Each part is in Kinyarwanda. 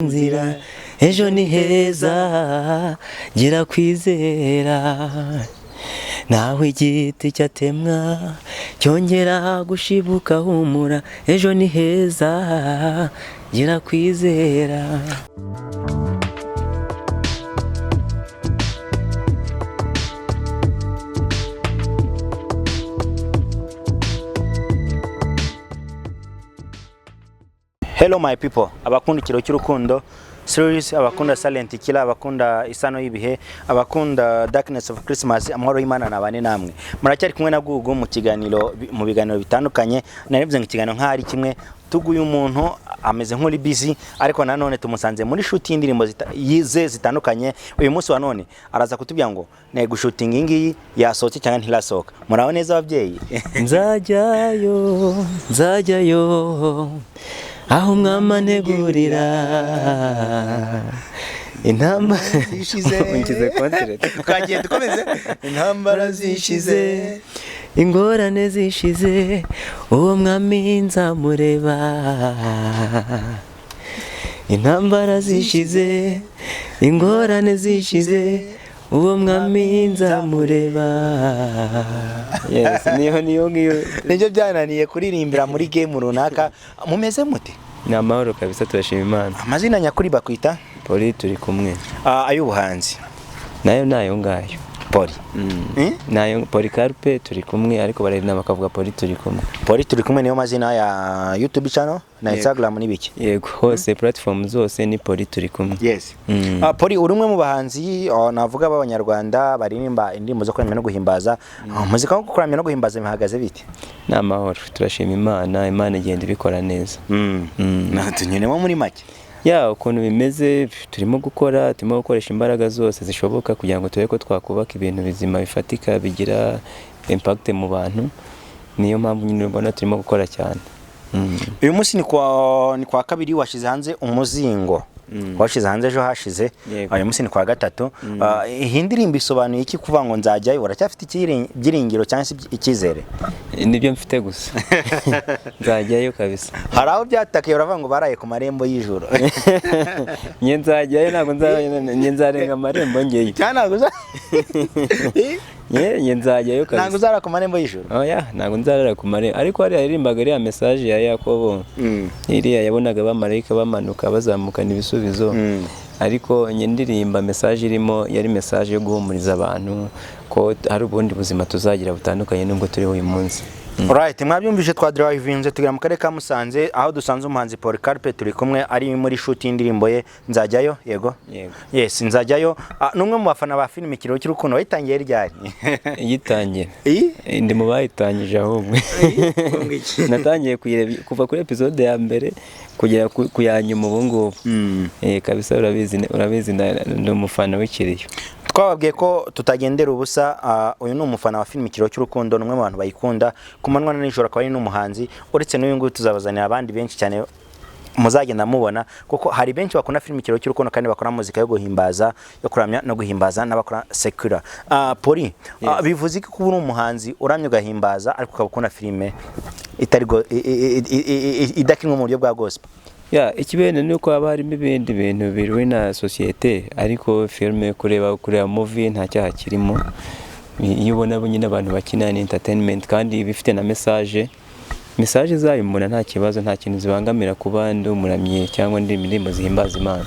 nzira ejo ni heza gira kwizera nawe igiti cyatemwa cyongera gushibuka humura ejo ni heza gira kwizera. Hello my people, abakunda ikiro cy'urukundo series, abakunda silent killer, abakunda isano y'ibihe, abakunda darkness of Christmas, amahoro y'Imana nabane namwe. Muracyari kumwe na Gugu mu kiganiro, mu biganiro bitandukanye. Narebye ikiganiro nk'ari kimwe tuguye umuntu ameze nk'uri busy, ariko nanone tumusanze muri shoot y'indirimbo yize zitandukanye. Uyu munsi wa none araza kutubwira ngo ne gushutinga ingiyi yasohotse cyangwa ntirasohoka. Muraho neza ababyeyi? Nzajyayo aho mwama ntegurira intambara zishize unkize kontrete twagiye dukomeze intambara zishize ingorane zishize uwo mwami nzamureba intambara zishize ingorane zishize uwo mwami nzamureba. Yes, niyo nibyo byananiye kuririmbira muri game runaka. Mumeze mute? Ni amahoro kabisa, turashima Imana. Amazina nyakuri bakwita Poli, turi kumwe. Ay'ubuhanzi nayo ngayo Poli. Nayo Poli Carpe turi kumwe, ariko bararina bakavuga Poli turi kumwe. Poli turi kumwe niyo mazina ya YouTube channel na Instagram n'ibiki? Yego, hose platform zose ni Poli turi kumwe. Yes. Poli uri umwe mu bahanzi navuga b'abanyarwanda baririmba indirimbo zo kuramya no guhimbaza. Muzika yo kuramya no guhimbaza mihagaze bite? Ni amahoro, turashima Imana igenda ibikora neza. Tunyuremo muri make. Ya ukuntu bimeze, turimo gukoresha imbaraga zose zishoboka kugira ngo turebe ko twakubaka ibintu bizima bifatika bigira impact mu bantu. Niyo mpamvu nyine mbona turimo gukora cyane. Uyu munsi ni kwa kabiri washize hanze umuzingo. Washize hanze ejo hashize. Uyu munsi ni kwa gatatu. Iyi ndirimbo isobanuye iki kuva ngo nzajyayo? Uracyafite ibyiringiro cyangwa se icyizere? Nibyo mfite gusa. Nzajyayo kabisa. Hari aho byatakaye uravuga ngo baraye ku marembo y'ijoro. Nzajyayo, ntabwo nzarenga amarembo ngeyo. Cyane gusa. Nzajyayo kabisa. Ntabwo uzara ku marembo y'ijoro. Oya, ntabwo nzarara ku marembo. Ariko hari yarimbaga iriya message ya Yakobo. Iriya yabonaga abamarayika bamanuka bazamukana ibisubizo. Ariko ndirimba message irimo yari message yo guhumuriza abantu ko hari ubundi buzima tuzagira butandukanye nubwo turi uyu munsi. Alright, mwabyumvise twadrivinze tugera mu karere ka Musanze aho dusanze umuhanzi Poli Carpe turi kumwe ari muri shoot y'indirimbo ye Nzajyayo. Yego. Yes, Nzajyayo. Numwe mu bafana ba filime Ikiriyo cy'urukundo wayitangiye ryari? Yitangiye. Ndi mu bayitangije ahubwo. Natangiye kuva kuri episode ya mbere kugera ku ya nyuma ubu ngubu. Kabisa urabizi ndi umufana w'Ikiriyo. Twababwiye ko tutagendera ubusa. Uyu ni umufana wa filime Ikiriyo cy'urukundo, numwe mu bantu bayikunda ku manywa na nijoro, akaba ari n'umuhanzi. Uretse n'uyu nguyu tuzabazanira abandi benshi cyane muzagenda mubona, kuko hari benshi bakunda filime Ikiriyo cy'urukundo kandi bakora muzika yo guhimbaza, yo kuramya no guhimbaza, n'abakora secular. Poli, bivuze ko kuba uri umuhanzi uramya ugahimbaza ariko ukabukunda filime idakinwa mu buryo bwa gospel? Ikibene nuko haba harimo ibindi bintu biriwe na societe, ariko filme kureba movie nta cyaha kirimo. Iyo ubona nyine abantu bakina ni entertainment kandi bifite na message zayo mbona nta kibazo, nta kintu zibangamira ku bandi umuramye cyangwa indirimbo zihimbaza Imana.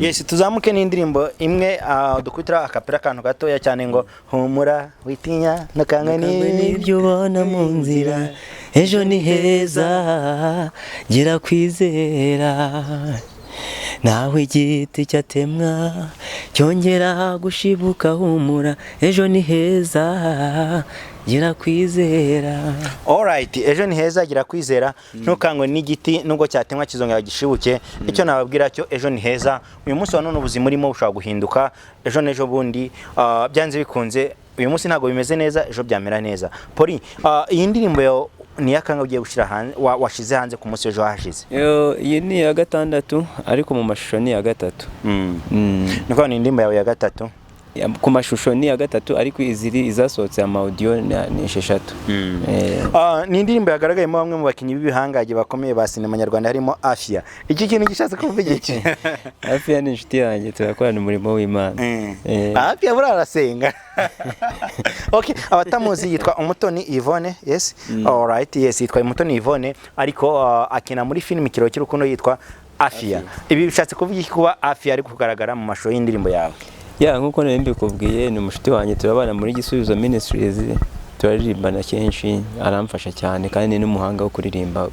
Yes, tuzamuke n'indirimbo imwe dukutira akapera kantu gatoya cyane ngo humura witinya nakanga n'ibyo ubona mu nzira ejo ni heza gira kwizera nawe igiti cyatemwa cyongera gushibuka humura ejo ni heza gira kwizera. Alright, ejo ni heza gira kwizera. Ntukangwe n'igiti nubwo cyatemwa kizongera gishibuke. Icyo nababwira cyo ejo ni heza. Uyu munsi wa none ubuzima urimo bushobora guhinduka ejo n'ejo bundi. Byanze bikunze uyu munsi ntabwo bimeze neza, ejo byamera neza. Poli, iyi ndirimbo yo ni yakanga ugiye gushira hanze washize hanze ku munsi ejo hashize? Iyi ni ya gatandatu ariko mu mashusho ni ya gatatu. Nuko ni indirimbo yawe ya gatatu? ku mashusho ni ya gatatu ariko izasohotse ama audio ni esheshatu. Ni indirimbo yagaragayemo bamwe mu bakinnyi b'ibihangaje bakomeye ba sinema nyarwanda harimo Afia. Iki kintu gishatse kuvuga iki? Afia ni inshuti yanjye, turakorana umurimo w'Imana. Afia burarasenga. Okay, abatamuzi yitwa Umutoni Yvonne. Yes, alright, yes, yitwa Umutoni Yvonne ariko akina muri film IKIRIYO CY'URUKUNDO yitwa Afia. Ibi bishatse kuvuga iki kuba Afia ari kugaragara mu mashusho y'indirimbo yawe? Nkuko nari mbikubwiye ni umushuti wanjye, turabana muri Gisubizo Ministries, turaririmbana kenshi, aramfasha cyane kandi ni n'umuhanga wo kuririmba,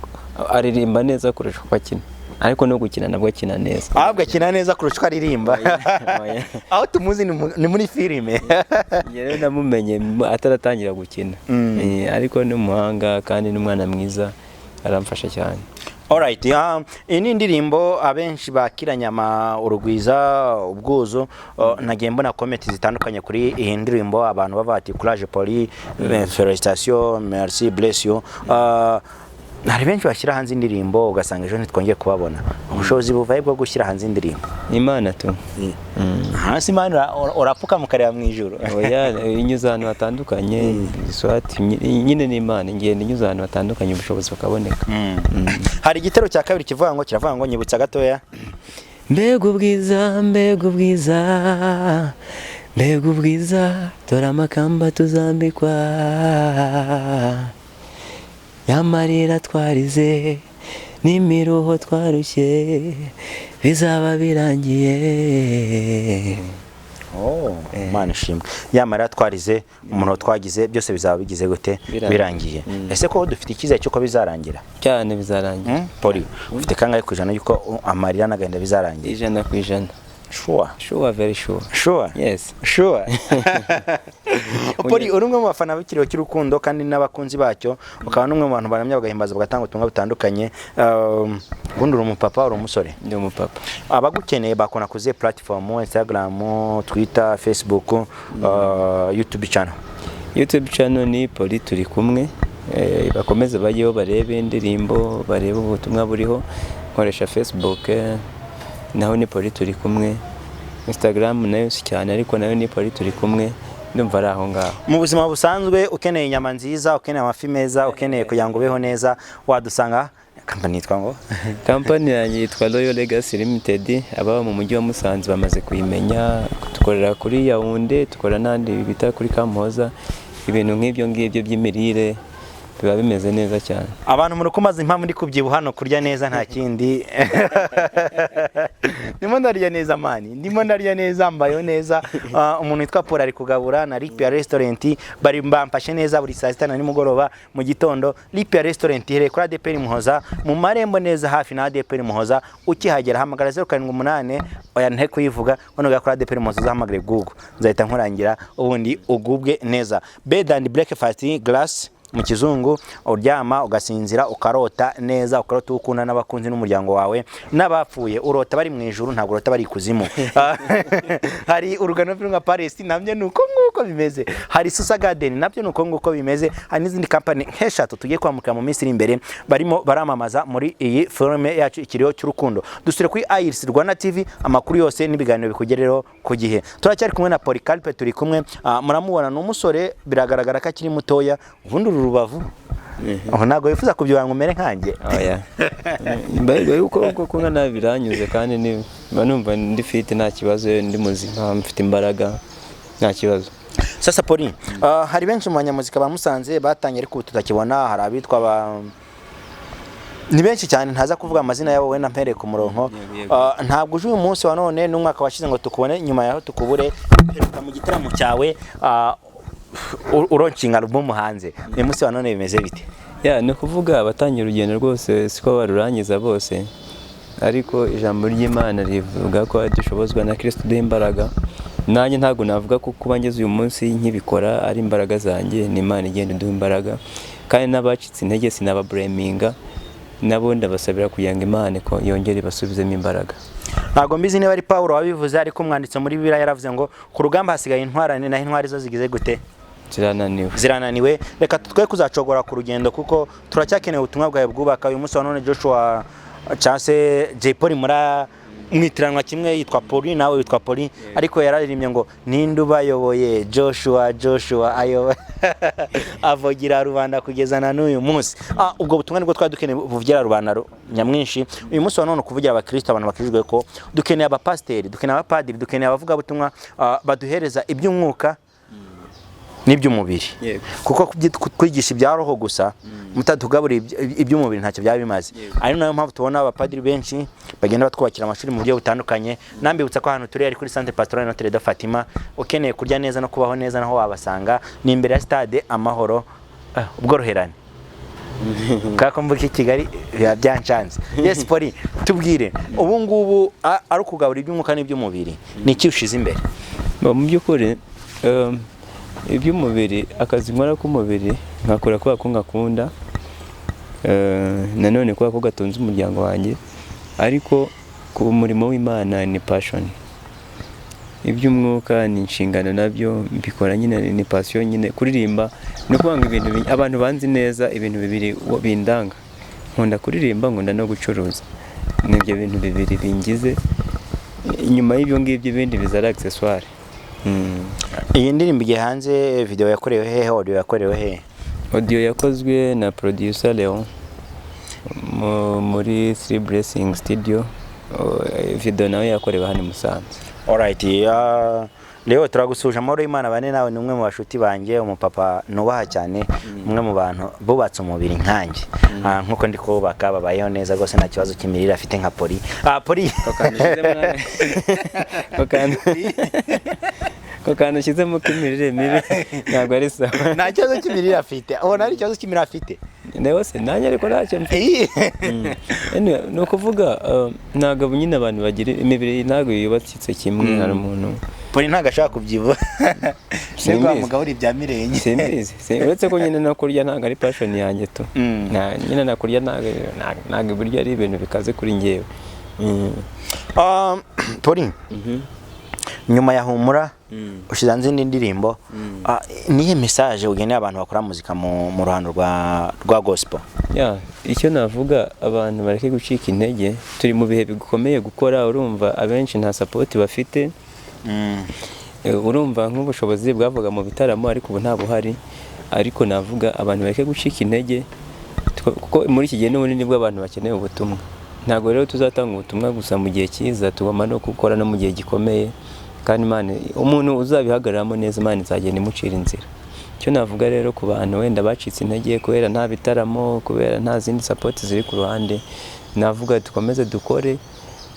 aririmba neza kurusha uko akina, ariko no gukina nabwo akina neza. Ahubwo akina neza kurusha uko aririmba. Aho tumuzi ni muri filime. Yero namumenye ataratangira gukina, ariko ni umuhanga kandi n'umwana mwiza, aramfasha cyane. Alright, ini ndirimbo abenshi bakiranya urugwiza ubwuzo, nagiye mbona comment zitandukanye kuri iyi ndirimbo, abantu bava ati courage Poli, félicitations, merci, bless you. Hari benshi bashyira hanze indirimbo ugasanga ejo ntitwongeye kubabona. Ubushobozi buvaye bwo gushyira hanze indirimbo? Imana tu. Hasi Imana urapfuka mukareba mu ijuru. Oya, inyuza ahantu hatandukanye, swati nyine ni Imana, ngende inyuza ahantu hatandukanye ubushobozi bakaboneka. Hari igitero cya kabiri kiravuga ngo nyibutsa gatoya. Mbega ubwiza, mbega ubwiza, mbega ubwiza, dore amakamba tuzambikwa, yamarira twarize n'imiruho twarushye bizaba birangiye. Mana ishimwe. Yamarira twarize, umuntu twagize byose bizaba bigize gute? Birangiye. Ese ko dufite ikiza cyo ko bizarangira? Cyane bizarangira. Poli, ufite kangahe kujana yuko amarira nagenda bizarangira? 100%. Sure. Sure, very sure. Sure? Yes. Sure. Poli, uri umwe mu bafana b'IKIRIYO CY'URUKUNDO kandi n'abakunzi bacyo, ukaba n'umwe mu bantu baramya bagahimbaza bagatanga ubutumwa butandukanye. Ubundi uri umupapa, uri umusore? Ndi umupapa. Abagukeneye bakona kuziye platform, Instagram, Twitter, Facebook, YouTube channel? YouTube channel ni Poli turi kumwe. Bakomeze bajyeho barebe indirimbo, barebe ubutumwa buriho. Nkoresha Facebook, naho ni Poli turi kumwe. Instagram nayo si cyane ariko nayo ni Poli turi kumwe. Ndumva ari aho ngaho. Mu buzima busanzwe ukeneye inyama nziza, ukeneye amafi meza, ukeneye kugira ngo ubeho neza, wadusanga company yitwa ngo? Company yanjye yitwa Royal Legacy Limited, ababa mu mujyi wa Musanze bamaze kuyimenya. Tukorera kuri Yaounde, tukora nandi bita kuri Kamuhoza, ibintu nk'ibyo ngibyo by'imirire biba bimeze neza cyane. Abantu muri kumaza impamvu ndi kubyibuha hano kurya neza nta kindi. Ndimo ndarya neza mani, ndimo ndarya neza, mbayo neza. Umuntu witwa Paul ari kugabura na Lipia Restaurant, bari mbamfashe neza buri saa 6 na nimugoroba mu gitondo. Lipia Restaurant here kuri ADPR Muhoza, mu marembo neza hafi na ADPR Muhoza. Ukihagera hamagara 078, oya nte kuyivuga, wonoga kuri ADPR Muhoza uzahamagare Google, nzahita nkurangira ubundi ugubwe neza. Bed and breakfast glass mu kizungu, uryama ugasinzira ukarota neza, ukarota ukunda n'abakunzi n'umuryango wawe, n'abapfuye urota bari mu ijuru, ntabwo urota bari kuzimu. Hari urugano rw'inka Paris, nabyo nuko nguko bimeze. Hari Susa Garden, nabyo nuko nguko bimeze. Hari n'izindi company nk'eshatu tugiye kwamukira mu minsi iri imbere, barimo baramamaza muri iyi filme yacu IKIRIYO CY'URUKUNDO. Dusure kuri IRIS Rwanda TV, amakuru yose n'ibiganiro bikugereho ku gihe. Turacyari kumwe na Polycarpe, turi kumwe, muramubona n'umusore biragaragara ko akiri mutoya, ubundi Rubavu. Aho nago yifuza kubyanga umere nkanjye. Oya. Mbere yuko kunga nabiranyuze kandi ni banumva ndi fit nta kibazo, ndi muzima, mfite imbaraga, nta kibazo. Sasa Poli, hari benshi mu banyamuzika bamusanze batangiye ariko tutakibona, hari abitwa ni benshi cyane ntaza kuvuga amazina yabo, wenda mpereye ku murongo. Ntabwo uje uyu munsi wa none n'umwaka washize ngo tukubone, nyuma yaho tukubure peruka mu gitaramo cyawe, uronkinga album hanze. Ni munsi wa none bimeze bite? No kuvuga abatangira urugendo rwose siko barurangiza bose, ariko ijambo ry'Imana rivuga ko dushobozwa na Kristo duha imbaraga. Nanjye ntago navuga ko kuba ngeze uyu munsi nkibikora ari imbaraga zanjye, ni Imana igenda duha imbaraga, kandi n'abacitse intege sinababreminga, nabo ndabasabira kugira ngo Imana ko yongere basubizemo imbaraga. Ntago mbizi niba ari Paulo wabivuze, ariko umwanditse muri Bibiliya yaravuze ngo ku rugamba hasigaye intwarane, naho intwari zo zigize gute? Zirananiwe. Reka twe kuzacogora ku rugendo kuko turacyakeneye ubutumwa bwawe bwubaka. Uyu munsi wa none Joshua cyase J Paul mwitiranwa kimwe yitwa Poli nawe witwa Poli ariko yararirimbye ngo ninde ubayoboye Joshua ayoboye avugira rubanda kugeza na n'uyu munsi. Ubwo butumwa nibwo twadukeneye buvugira rubanda nyamwinshi. Uyu munsi wa none kuvugira abakristo abantu bakirijwe ko dukeneye abapasteri, dukeneye abapadiri, dukeneye abavuga butumwa baduhereza iby'umwuka n'iby'umubiri, kuko kwigisha ibya roho gusa mutatugaburira iby'umubiri ntacyo byaba bimaze. Ari nayo mpamvu tubona abapadiri benshi bagenda batwubakira amashuri mu buryo butandukanye. Nambibutsa ko ahantu turi ari kuri Centre Pastoral Notre de Fatima. Ukeneye kurya neza no kubaho neza naho wabasanga ni imbere ya stade Amahoro ubworoherane. Kako mvuki Kigali byanshanze. Yes Poli, tubwire ubu ngubu ari kugaburira iby'umwuka n'iby'umubiri ni iki ushize imbere? Mu by'ukuri iby'umubiri, akazi nkora k'umubiri nkakora kubera ko ngakunda, nanone kubera ko gatunze umuryango wanjye, ariko ku murimo w'Imana ni passion. Iby'umwuka ni inshingano nabyo mbikora nyine, ni passion nyine. Kuririmba no kubanga ibintu abantu banzi neza, ibintu bibiri bindanga: nkunda kuririmba, nkunda no gucuruza. Nibyo bintu bibiri bingize. Inyuma y'ibyo ngibyo ibindi bizara accessoire. Iyi ndirimbo igiye hanze, video yakorewe hehe, audio yakorewe hehe? Audio yakozwe na producer Leon muri 3 Blessing Studio. Video nawe yakorewe hano Musanze. Alright, Leo turagusuje amahoro y'Imana bane nawe ni umwe mu bashuti banjye, umupapa nubaha cyane, umwe mu bantu bubatse umubiri nkanjye. Nkuko ndi kubaka babayeho neza gose nta kibazo cy'imirire afite nka Poli. Poli Kokano shizemo kimirire mibi ntabwo ari sawa. Nta kibazo cy'imirire afite. Ubona ari ikibazo cy'imirire afite. Newe se nanye ariko ntacyo mfite. No kuvuga ntabwo nyine abantu bagira imibiri ntabwo yubatsitse kimwe hari umuntu. Poli ntabwo ashaka kubyibuha. Sego umugabo ibya mirenge. Simbizi. Uretse ko nyine no kurya ntabwo ari passion yanjye to. Nyine na kurya ntabwo burya ari ibintu bikaze kuri ngewe. Poli. Nyuma ya Humura ushize indi ndirimbo, niye message ugeneye abantu bakora muzika mu ruhando rwa gospel? Icyo navuga, abantu bareke gucika intege. Turi mu bihe bikomeye gukora, urumva abenshi nta support bafite. Urumva nk'ubushobozi bwavuga mu bitaramo ariko ubu nta buhari. Ariko navuga abantu bareke gucika intege, kuko muri iki gihe n'ubundi nibwo abantu bakeneye ubutumwa. Ntabwo rero tuzatanga ubutumwa gusa mu gihe cyiza, tugomba no gukora no mu gihe gikomeye. Kandi Imana, umuntu uzabihagararamo neza, Imana izagenda imucira inzira. Cyo navuga rero ku bantu wenda bacitse intege kubera nta bitaramo, kubera nta zindi support ziri ku ruhande, navuga dukomeze dukore.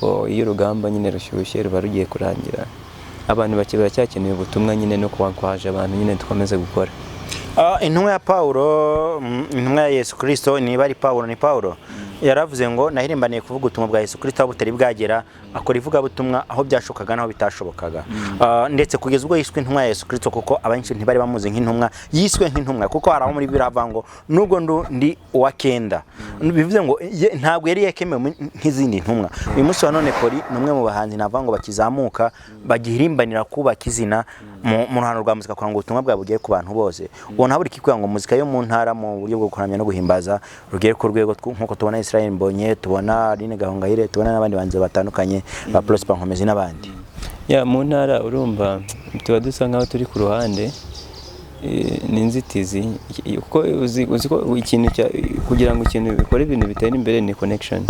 Iyo urugamba nyine rushyushye ruba rugiye kurangira, abantu baracyakeneye ubutumwa nyine no kwankwaje abantu nyine dukomeze gukora. Intumwa ya Paulo, intumwa ya Yesu Kristo, niba ari Paulo ni Paulo, yaravuze ngo nahirimbaniye kuvuga ubutumwa bwa Yesu Kristo butari bwagera, akora ivuga butumwa aho byashokaga naho bitashobokaga. Ndetse kugeza ubwo yiswe intumwa ya Yesu Kristo, kuko abanshi ntibari bamuzi nk'intumwa, yiswe nk'intumwa kuko haraho muri birava ngo nubwo ndi uwa kenda. Bivuze ngo ntabwo yari yakemewe nk'izindi ntumwa. Uyu munsi wa none Poli numwe mu bahanzi navuga ngo bakizamuka, bagihirimbanira kubaka izina mu ruhando rwa muzika kugira ngo ubutumwa bwa bugiye ku bantu bose. Ubona buri kikugira ngo muzika yo mu ntara mu buryo bwo kuramya no guhimbaza rugere ku rwego nkuko tubona Israel Mbonye, tubona Aline Gahongayire, tubona n'abandi banze batandukanye ba Prosper Nkomezi n'abandi. Mu ntara urumva tuba dusa nkaho turi ku ruhande, ni inzitizi kuko uzi ko ikintu kugira ngo ikintu bikore ibintu bitera imbere ni connection.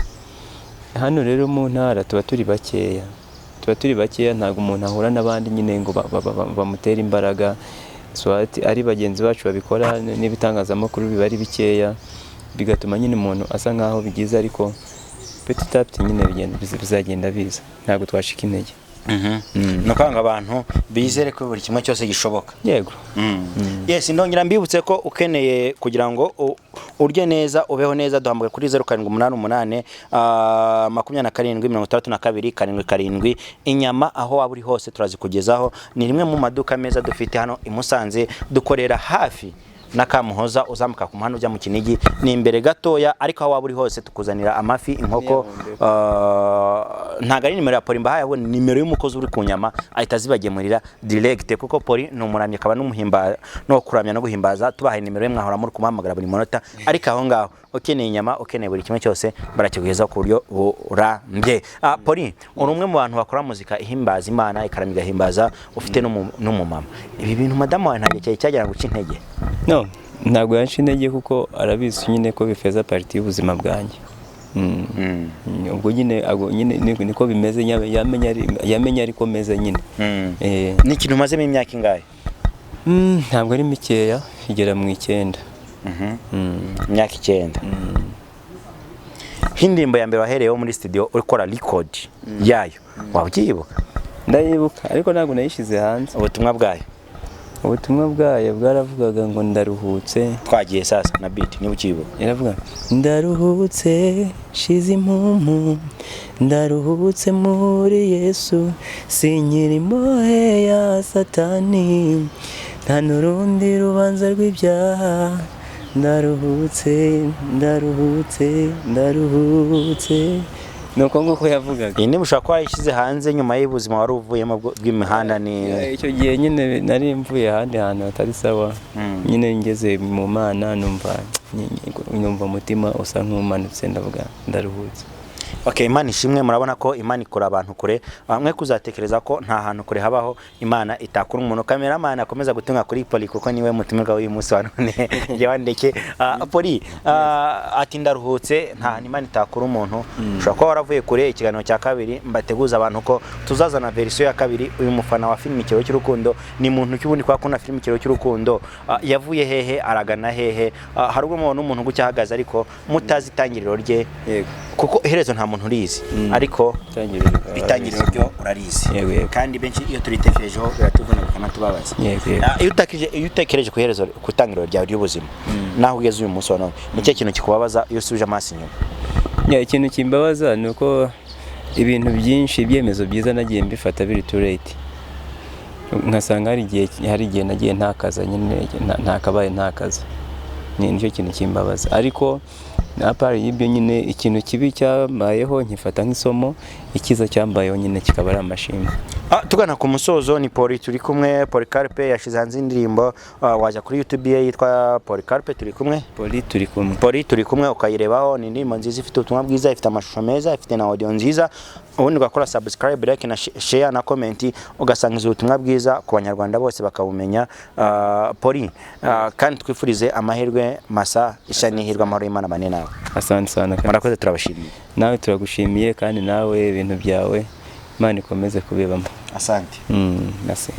Hano rero mu ntara tuba turi bakeya, ntabwo umuntu ahura n'abandi nyine ngo bamutera imbaraga. Ari bagenzi bacu babikora n'ibitangazamakuru biba ari bikeya, bigatuma nyine umuntu asa nkaho bigize, ariko petit à petit nyine bizagenda biza, ntabwo twashika intege. No kwanga abantu bizere ko buri kimwe cyose gishoboka. Yego. Yes, ndongera mbibutse ko ukeneye kugira ngo urye neza ubeho neza, duhamagara kuri 0788 27 72 inyama aho waba uri hose turazikugezaho. Ni rimwe mu maduka meza dufite hano i Musanze, dukorera hafi n'akamuhoza uzamuka ku muhanda ujya mu Kinigi ni imbere gatoya ariko aho waba uri hose tukuzanira amafi inkoko ntago ari nimero ya Poli mbahaye ahubwo nimero y'umukozi uri ku nyama ahita zibagemurira direct kuko Poli ni umuramyi akaba n'umuhimba no kuramya no guhimbaza tubahaye nimero ye mwahora muri kumuhamagara buri munota ariko aho ngaho ukeneye inyama ukeneye buri kimwe cyose barakiguheza ku buryo burambye. Poli uri umwe mu bantu bakora muzika ihimbaza Imana ikaramya igahimbaza ufite n'umumama ibi bintu madamu wawe ntagiye cyagera guca intege? No, ntabwo yanca intege kuko arabizi nyine ko bifeza parti y'ubuzima bwanjye. Ubwo nyine niko bimeze yamenya ariko meze nyine. Ni ikintu umazemo imyaka ingahe? Ntabwo ari mikeya igera mu 9. Imyaka 9. Indirimbo ya mbere wahereyeho muri studio ukora record yayo wabyibuka? Ndayibuka ariko ntabwo nayishize hanze. Ubutumwa bwayo bwaravugaga ngo ndaruhutse. Twagiye sasa na beat niba ukibuka. Iravuga ndaruhutse shize impumu ndaruhutse muri Yesu sinkiri imbohe ya Satani nta n'urundi rubanza rw'ibyaha ndaruhutse nuko nguko yavugaga. Niba ushaka ko yashyize hanze nyuma y'ubuzima wari uvuyemo bw'imihanda ni icyo gihe nyine nari mvuye ahandi hantu hatari sawa nyine ngeze mu Mana numva umutima usa nk'umanutse ndavuga ndaruhutse. Okay, Imana ishimwe. Murabona ko Imana ikora abantu kure, bamwe kuzatekereza ko nta hantu kure habaho Imana itakura umuntu. Cameraman akomeza gutunga kuri Poli kuko niwe mutumirwa w'uyu munsi wa none yandeke. Poli ati ndaruhutse nta hantu Imana itakura umuntu. Ushobora kuba waravuye kure. Ikiganiro cya kabiri mbateguza abantu ko tuzazana version ya kabiri. Uyu mufana wa film IKIRIYO cy'urukundo ni muntu cy'ubundi kwa kuna film IKIRIYO cy'urukundo yavuye hehe aragana hehe? Hari ubwo mubona umuntu gucyahagaze ariko mutazi itangiriro rye kuko iherezo nta muntu urizi ariko itangiriro ryo urarizi kandi benshi iyo turitekerejeho biratuvuna bikanatubabaza. Iyo utekereje ku iherezo ku itangiriro ryawe ry'ubuzima naho ugeze uyu munsi wa none ni cyo kintu kikubabaza iyo usubije amaso inyuma? Ikintu kimbabaza ni uko ibintu byinshi ibyemezo byiza nagiye mbifata biri too late, nkasanga hari igihe nagiye ntakaza nyine ntakabaye ntakaza. Nicyo kintu kimbabaza ariko apari y'ibyo nyine ikintu kibi cyambayeho nkifata nk'isomo, ikiza cyambayeho nyine kikaba ari amashimwe. Tugana ku musozo ni Poli turi kumwe. Polycarpe yashize hanze indirimbo wajya kuri YouTube ye yitwa Polycarpe turi kumwe. Poli turi kumwe ukayirebaho. Ni indirimbo nziza ifite ubutumwa bwiza, ifite amashusho meza, ifite na audio nziza. Ubundi ugakora subscribe, like na share na comment ugasangiza ubutumwa bwiza ku banyarwanda bose bakabumenya. Poli kandi twifurize amahirwe masa ishanihirwa amahoro y'Imana bane nawe. Asante sana. Murakoze, turabashimiye. Nawe turagushimiye kandi nawe ibintu byawe Imana ikomeze kubibamo. Asante. Merci.